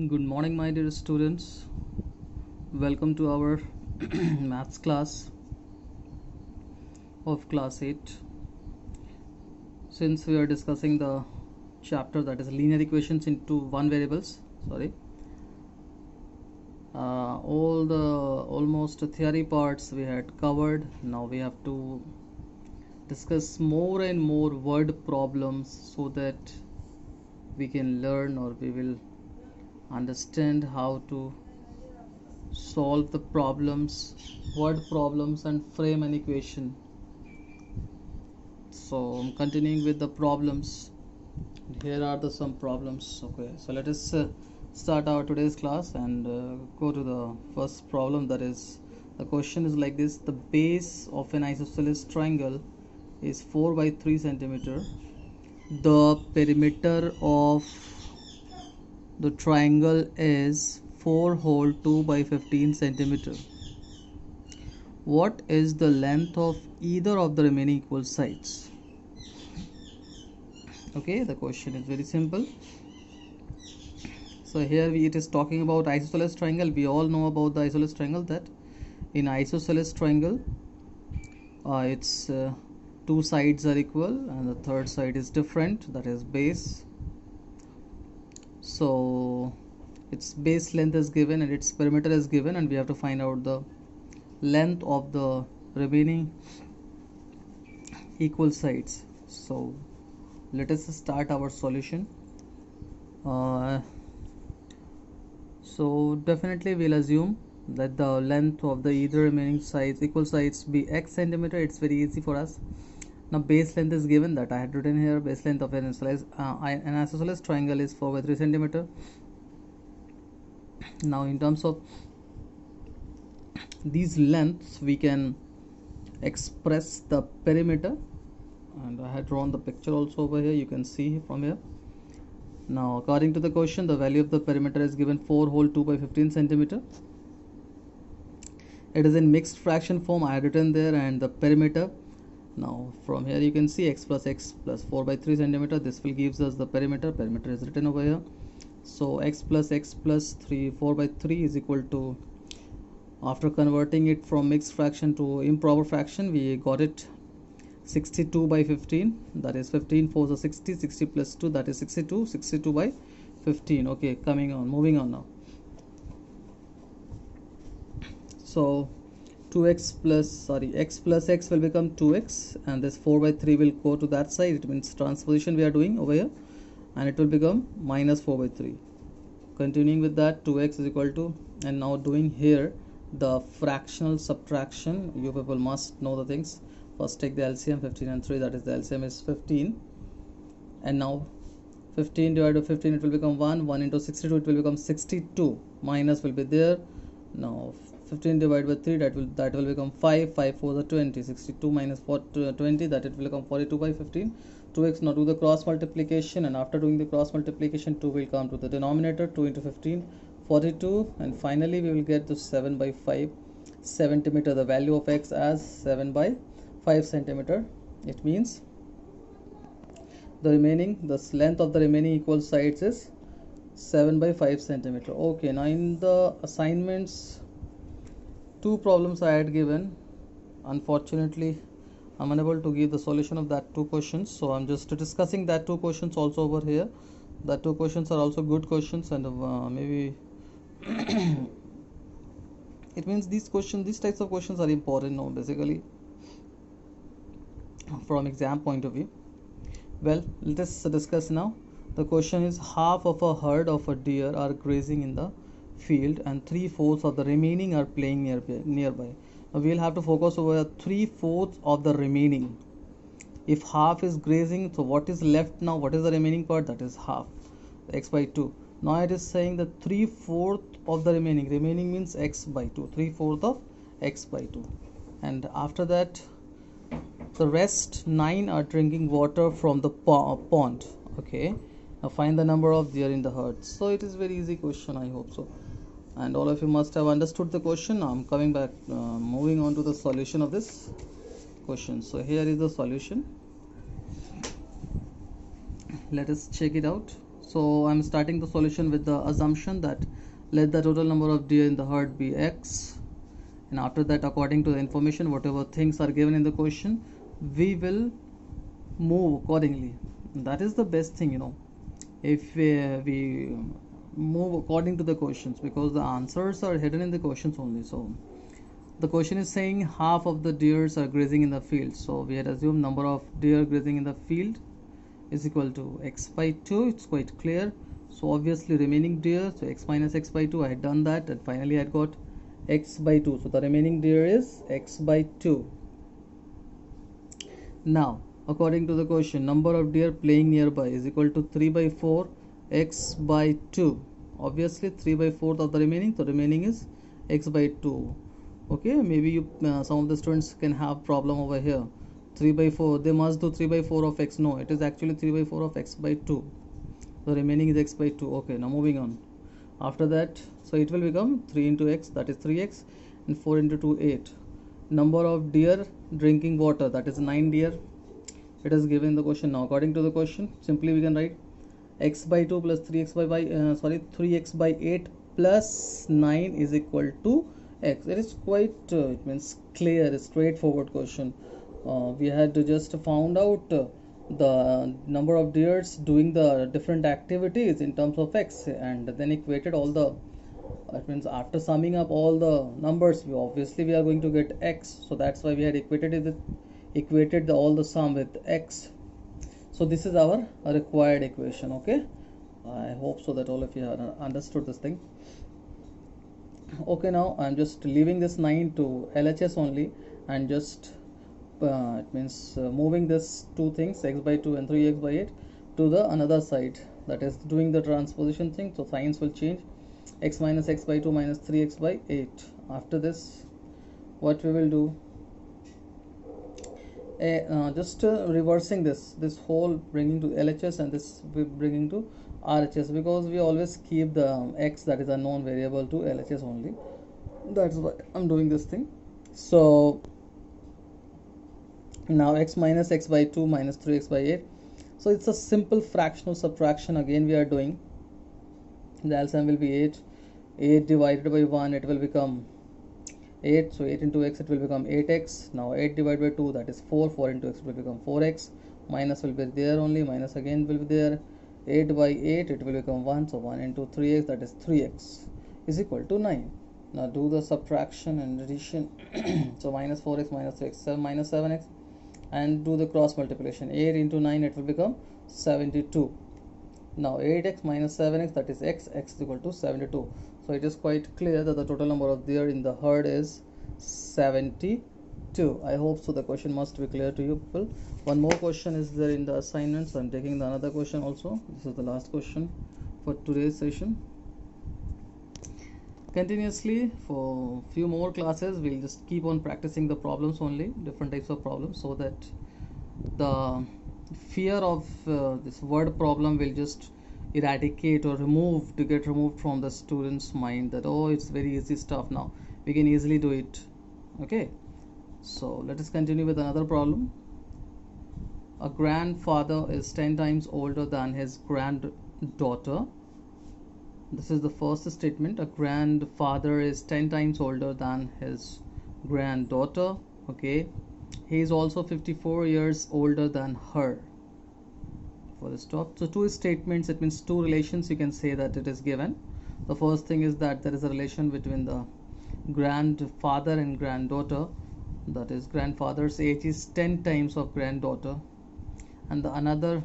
Good morning, my dear students. Welcome to our maths class of class 8. Since we are discussing the chapter that is linear equations into one variables, all the almost theory parts we had covered. Now we have to discuss more and more word problems so that we can learn or we will understand how to solve the problems, word problems, and frame an equation. So I'm continuing with the problems. Here are the some problems. Okay, so let us start our today's class and go to the first problem. That is, the question is like this: the base of an isosceles triangle is 4 by 3 centimeter. The perimeter of the triangle is 4 whole 2 by 15 centimeter. What is the length of either of the remaining equal sides? Okay, the question is very simple. So here it is talking about isosceles triangle. We all know about the isosceles triangle, that in isosceles triangle its two sides are equal and the third side is different, that is base. So its base length is given and its perimeter is given, and we have to find out the length of the remaining equal sides. So let us start our solution. So definitely we'll assume that the length of the either remaining sides, equal sides, be x centimeter. It's very easy for us. Now base length is given, that I had written here. Base length of an isosceles triangle is 4 by 3 centimeter. Now in terms of these lengths, we can express the perimeter, and I had drawn the picture also over here. You can see from here. Now according to the question, the value of the perimeter is given 4 whole 2 by 15 centimeter. It is in mixed fraction form, I had written there, and the perimeter. Now from here you can see x plus 4 by 3 centimeter. This will gives us the perimeter. Perimeter is written over here. So x plus 3 4 by 3 is equal to, after converting it from mixed fraction to improper fraction, we got it 62 by 15, that is 15 4 is 60, 60 plus 2, that is 62, 62 by 15. Okay, moving on now. So x plus x will become 2x, and this 4 by 3 will go to that side. It means transposition we are doing over here, and it will become minus 4 by 3. Continuing with that, 2x is equal to, and now doing here the fractional subtraction. You people must know the things. First take the LCM, 15 and 3, that is the LCM is 15, and now 15 divided by 15, it will become 1 into 62, it will become 62, minus will be there. Now 15 divided by 3, that will become 5 4 is 20, 62 minus 20, that it will become 42 by 15. 2x. Now do the cross multiplication, and after doing the cross multiplication, 2 will come to the denominator. 2 into 15, 42, and finally we will get the 7 by 5 centimeter, the value of x as 7 by 5 centimeter. It means the length of the remaining equal sides is 7 by 5 centimeter. Okay, now in the assignments, two problems I had given. Unfortunately, I'm unable to give the solution of that two questions, so I'm just discussing that two questions also over here. That two questions are also good questions, and maybe it means these types of questions are important now, basically, from exam point of view. Well, let us discuss now. The question is, half of a herd of a deer are grazing in the field and 3/4 of the remaining are playing nearby. Now we will have to focus over 3/4 of the remaining. If half is grazing, so what is left now? What is the remaining part? That is half, x by 2. Now it is saying that 3/4 of the remaining means x by 2, 3/4 of x by 2, and after that the rest 9 are drinking water from the pond. Okay, now find the number of deer in the herd. So it is very easy question, I hope so, and all of you must have understood the question. Now I'm coming back, moving on to the solution of this question. So here is the solution. Let us check it out. So I'm starting the solution with the assumption that let the total number of deer in the herd be x, and after that, according to the information, whatever things are given in the question, we will move accordingly. That is the best thing, if we move according to the questions, because the answers are hidden in the questions only. So the question is saying half of the deers are grazing in the field, so we had assumed number of deer grazing in the field is equal to x by 2. It's quite clear. So obviously remaining deer, so x minus x by 2, I had done that, and finally I had got x by 2. So the remaining deer is x by 2. Now according to the question, number of deer playing nearby is equal to 3 by 4 x by 2. Obviously 3 by 4 of the remaining, so remaining is x by 2. Okay, maybe you some of the students can have problem over here. 3 by 4, they must do 3 by 4 of x. No, it is actually 3 by 4 of x by 2. The remaining is x by 2. Okay, now moving on. After that, so it will become 3 into x, that is 3x, and 4 into 2, 8. Number of deer drinking water, that is 9 deer. It is given in the question. Now according to the question, simply we can write x by 2 plus 3x by 3x by 8 plus 9 is equal to x. It is quite it means clear, straightforward question. We had to just found out the number of deers doing the different activities in terms of x, and then equated all the, it means after summing up all the numbers, we are going to get x. So that's why we had equated all the sum with x. So this is our required equation. Okay, I hope so that all of you have understood this thing. Okay, now I'm just leaving this 9 to LHS only, and just it means moving this two things, x by 2 and 3x by 8, to the another side, that is doing the transposition thing. So signs will change, x minus x by 2 minus 3x by 8. After this, what we will do, just reversing this whole, bringing to LHS, and this bringing to RHS, because we always keep the x, that is a known variable, to LHS only. That's why I'm doing this thing. So now x minus x by 2 minus 3x by 8. So it's a simple fractional subtraction. Again we are doing, the LCM will be 8 divided by 1, it will become 8. So 8 into x, it will become 8x. Now 8 divided by 2, that is 4 into x, it will become 4x. Minus will be there only, minus again will be there. 8 by 8, it will become 1. So 1 into 3x, that is 3x, is equal to 9. Now do the subtraction and addition. So minus 4x minus 3x, minus 7x, and do the cross multiplication. 8 into 9, it will become 72. Now 8x minus 7x, that is x is equal to 72. So it is quite clear that the total number of deer in the herd is 72. I hope so the question must be clear to you people. One more question is there in the assignment, so I'm taking the another question also. This is the last question for today's session. Continuously for few more classes, we'll just keep on practicing the problems only, different types of problems, so that the fear of this word problem will just eradicate or get removed from the student's mind, that oh, it's very easy stuff, now we can easily do it. Okay, so let us continue with another problem. A grandfather is 10 times older than his granddaughter. This is the first statement. A grandfather is 10 times older than his granddaughter. Okay, he is also 54 years older than her. For the stop, so two statements, it means two relations, you can say that it is given. The first thing is that there is a relation between the grandfather and granddaughter, that is grandfather's age is 10 times of granddaughter, and the another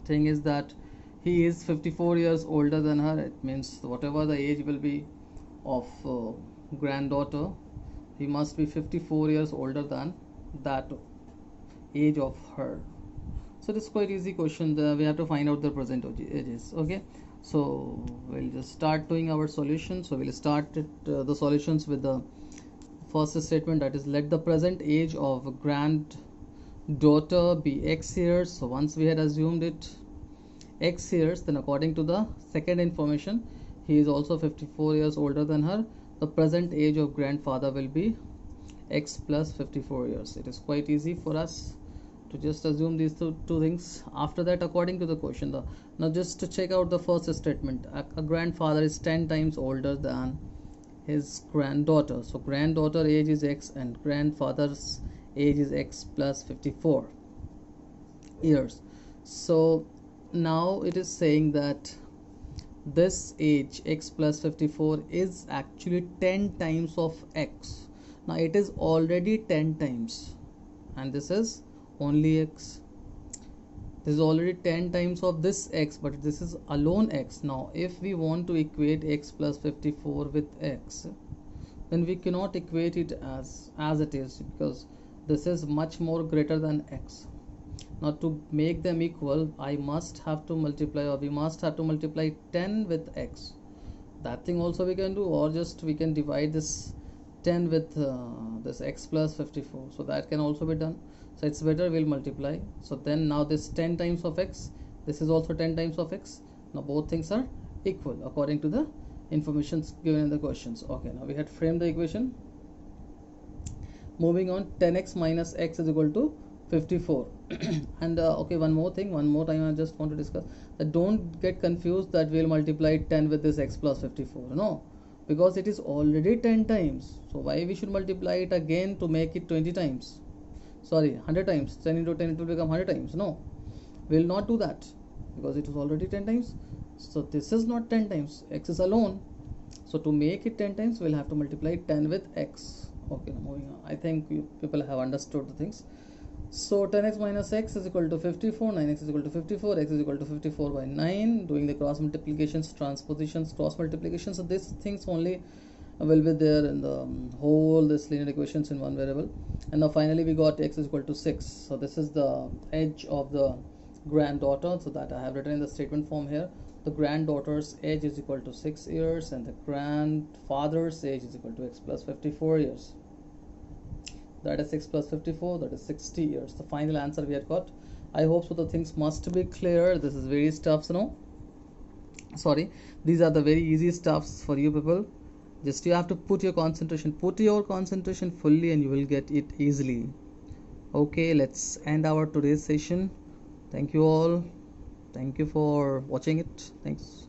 thing is that he is 54 years older than her. It means whatever the age will be of granddaughter, he must be 54 years older than that age of her. So it is quite easy question. We have to find out the present ages. Okay, so we'll just start doing our solution. So we'll start the solutions with the first statement, that is let the present age of granddaughter be x years. So once we had assumed it x years, then according to the second information, he is also 54 years older than her. The present age of grandfather will be x plus 54 years. It is quite easy for us. to just assume these two things. After that, according to the question, now just to check out the first statement, a grandfather is 10 times older than his granddaughter. So granddaughter age is x and grandfather's age is x plus 54 years. So now it is saying that this age x plus 54 is actually 10 times of x. Now it is already 10 times and this is only x. This is already 10 times of this x, but this is alone x. Now if we want to equate x plus 54 with x, then we cannot equate it as it is, because this is much more greater than x. Now to make them equal, I must have to multiply, or we must have to multiply 10 with x. That thing also we can do, or just we can divide this 10 with this x plus 54. So that can also be done. So it's better we'll multiply. So then now this 10 times of x, this is also 10 times of x. Now both things are equal according to the information given in the questions. Okay, now we had framed the equation. Moving on, 10x minus x is equal to 54. And okay, one more time I just want to discuss that don't get confused that we'll multiply 10 with this x plus 54. No, because it is already 10 times. So why we should multiply it again to make it 20 times? Sorry, 100 times. 10 into 10, it will become 100 times. No, we will not do that because it was already 10 times. So this is not 10 times, x is alone. So to make it 10 times, we'll have to multiply 10 with x. Okay, now moving on. I think people have understood the things. So 10x minus x is equal to 54, 9x is equal to 54, x is equal to 54 by 9. Doing the cross multiplications, transpositions, cross multiplications. So these things only will be there in the whole this linear equations in one variable. And now finally we got x is equal to 6. So this is the age of the granddaughter, so that I have written in the statement form here. The granddaughter's age is equal to 6 years and the grandfather's age is equal to x plus 54 years. That is 6 plus 54, that is 60 years. The final answer we had got. I hope so the things must be clear. This is very stuffs, sorry, these are the very easy stuffs for you people. Just you have to put your concentration fully and you will get it easily. Okay, let's end our today's session. Thank you all. Thank you for watching it. Thanks.